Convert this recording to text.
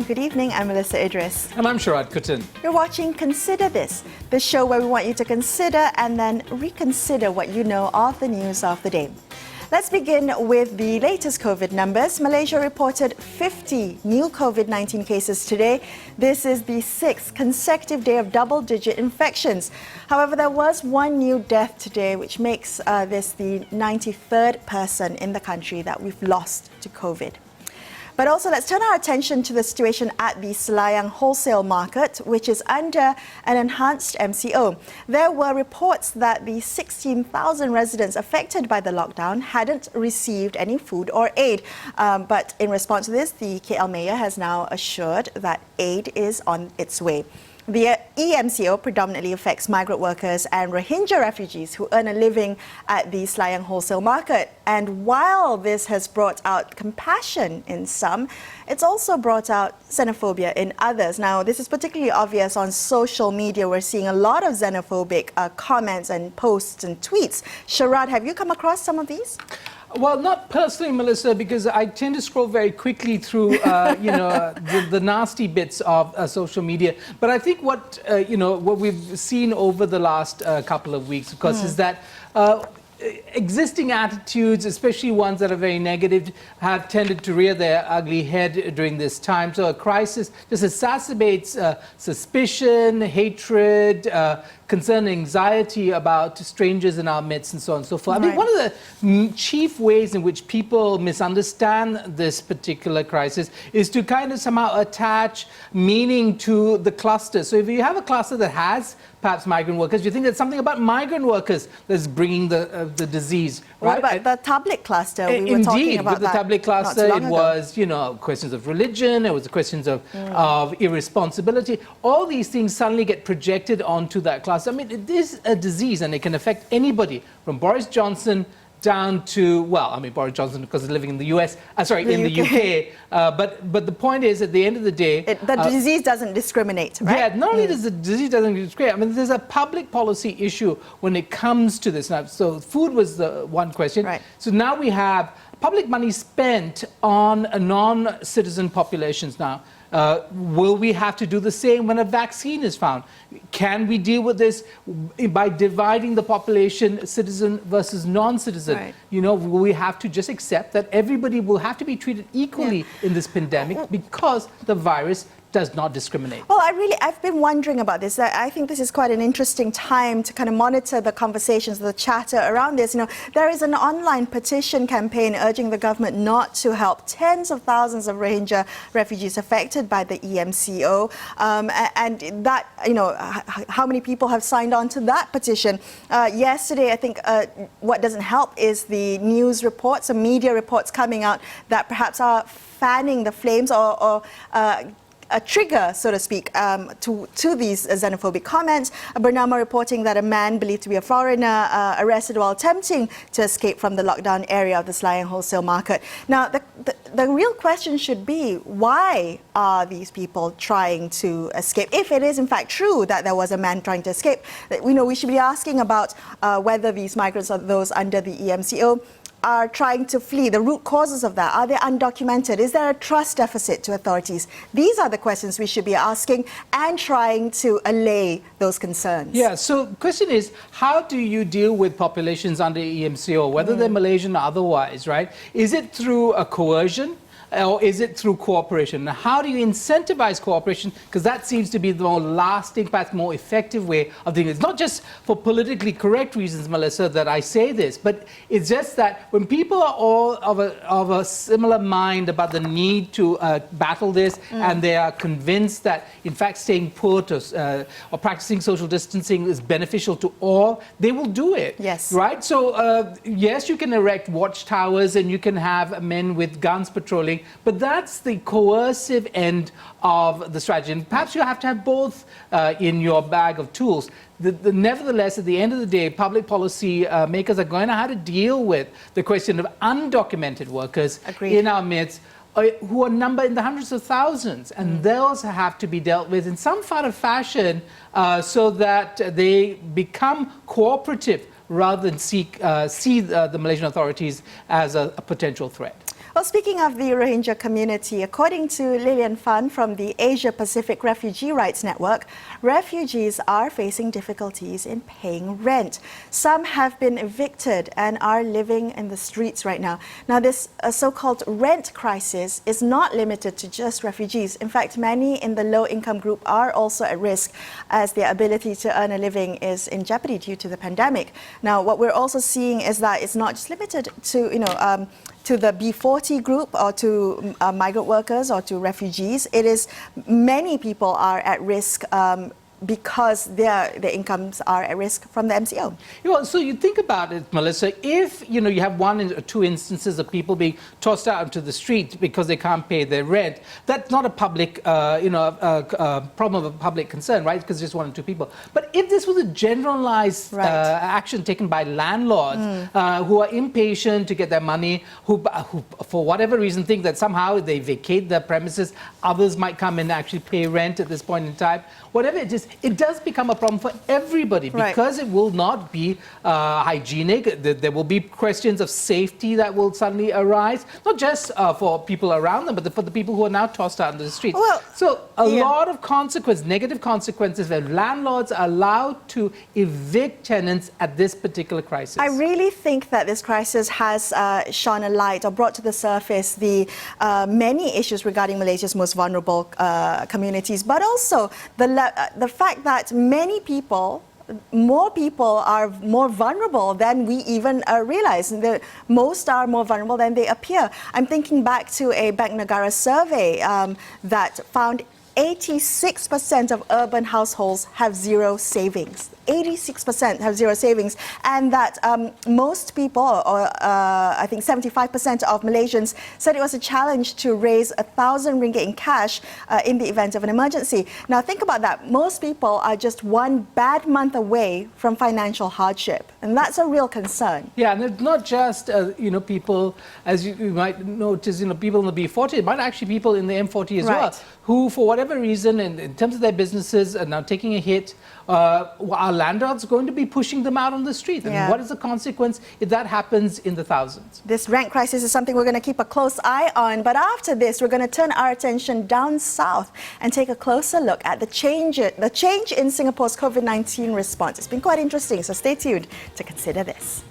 good evening. I'm Melisa Idris. And I'm Sharaad Kuttan. You're watching Consider This, the show where we want you to consider and then reconsider what you know of the news of the day. Let's begin with the latest COVID numbers. Malaysia reported 50 new COVID-19 cases today. This is the 6th consecutive day of double-digit infections. However, there was one new death today, which makes this the 93rd person in the country that we've lost to COVID. But also, let's turn our attention to the situation at the Selayang wholesale market, which is under an enhanced MCO. There were reports that the 16,000 residents affected by the lockdown hadn't received any food or aid. But in response to this, the KL Mayor has now assured that aid is on its way. The EMCO predominantly affects migrant workers and Rohingya refugees who earn a living at the Selayang wholesale market. And while this has brought out compassion in some, it's also brought out xenophobia in others. Now, this is particularly obvious on social media. We're seeing a lot of xenophobic comments and posts and tweets. Sharaad, have you come across some of these? Well, not personally, Melissa, because I tend to scroll very quickly through, the nasty bits of social media. But I think what we've seen over the last couple of weeks, of course, is that existing attitudes, especially ones that are very negative, have tended to rear their ugly head during this time. So a crisis just exacerbates suspicion, hatred, concern, anxiety about strangers in our midst, and so on and so forth. I mean, one of the chief ways in which people misunderstand this particular crisis is to kind of somehow attach meaning to the cluster. So if you have a cluster that has perhaps migrant workers, you think there's something about migrant workers that's bringing the disease. Right? What about the tablet cluster? We were talking about with the tablet cluster, it was, questions of religion, it was questions of irresponsibility. All these things suddenly get projected onto that cluster. I mean, it is a disease and it can affect anybody from Boris Johnson down to, Boris Johnson because he's living in the US, in the UK. But the point is, at the end of the day... the disease doesn't discriminate, right? Yeah, not only does the disease doesn't discriminate, I mean, there's a public policy issue when it comes to this. Now, so food was the one question. Right. So now we have public money spent on non-citizen populations now. Will we have to do the same when a vaccine is found? Can we deal with this by dividing the population, citizen versus non-citizen? Right. Will we have to just accept that everybody will have to be treated equally in this pandemic because the virus does not discriminate? Well, I've been wondering about this. I think this is quite an interesting time to kind of monitor the conversations, the chatter around this. There is an online petition campaign urging the government not to help tens of thousands of Rohingya refugees affected by the EMCO. And that, how many people have signed on to that petition? Yesterday, I think what doesn't help is the news reports and media reports coming out that perhaps are fanning the flames or a trigger, so to speak, to these xenophobic comments. Bernama reporting that a man believed to be a foreigner arrested while attempting to escape from the lockdown area of the Selayang wholesale market. Now, the real question should be, why are these people trying to escape? If it is in fact true that there was a man trying to escape, we should be asking about whether these migrants or those under the EMCO are trying to flee, the root causes of that. Are they undocumented? Is there a trust deficit to authorities? These are the questions we should be asking and trying to allay those concerns. Yeah, so the question is, how do you deal with populations under EMCO, whether they're Malaysian or otherwise, right? Is it through a coercion? Or is it through cooperation? Now, how do you incentivize cooperation? Because that seems to be the more lasting, perhaps more effective way of doing it. It's not just for politically correct reasons, Melissa, that I say this, but it's just that when people are all of a similar mind about the need to battle this, and they are convinced that, in fact, staying put or practicing social distancing is beneficial to all, they will do it. Yes. Right? So, yes, you can erect watchtowers and you can have men with guns patrolling, but that's the coercive end of the strategy. And perhaps you have to have both in your bag of tools. Nevertheless, at the end of the day, public policy makers are going to have to deal with the question of undocumented workers in our midst, who are numbered in the hundreds of thousands. And those have to be dealt with in some sort of fashion so that they become cooperative rather than see the Malaysian authorities as a potential threat. Well, speaking of the Rohingya community, according to Lilian Fan from the Asia Pacific Refugee Rights Network, refugees are facing difficulties in paying rent. Some have been evicted and are living in the streets right now. Now, this so-called rent crisis is not limited to just refugees. In fact, many in the low-income group are also at risk as their ability to earn a living is in jeopardy due to the pandemic. Now, what we're also seeing is that it's not just limited to, to the B40 group or to migrant workers or to refugees. It is many people are at risk because their incomes are at risk from the MCO. So you think about it, Melissa, if you have one or two instances of people being tossed out into the street because they can't pay their rent, that's not a public, problem of public concern, right? Because just one or two people. But if this was a generalized action taken by landlords who are impatient to get their money, who for whatever reason think that somehow they vacate their premises, others might come and actually pay rent at this point in time, whatever it is, it does become a problem for everybody because it will not be hygienic. There will be questions of safety that will suddenly arise, not just for people around them, but for the people who are now tossed out into the streets. Well, so a lot of negative consequences where landlords are allowed to evict tenants at this particular crisis. I really think that this crisis has shone a light or brought to the surface the many issues regarding Malaysia's most vulnerable communities, but also the fact that more people are more vulnerable than we even realize. Most are more vulnerable than they appear. I'm thinking back to a Bank Negara survey that found 86% of urban households have zero savings. 86% have zero savings, and that most people, or I think 75% of Malaysians, said it was a challenge to raise 1,000 ringgit in cash in the event of an emergency. Now think about that. Most people are just one bad month away from financial hardship, and that's a real concern. Yeah, and it's not just people, as you might notice, people in the B40. It might actually be people in the M40 as well, who, for whatever reason, in terms of their businesses, are now taking a hit. Our landlords going to be pushing them out on the street. And what is the consequence if that happens in the thousands? This rent crisis is something we're going to keep a close eye on. But after this, we're going to turn our attention down south and take a closer look at the change in Singapore's COVID-19 response. It's been quite interesting, so stay tuned to consider this.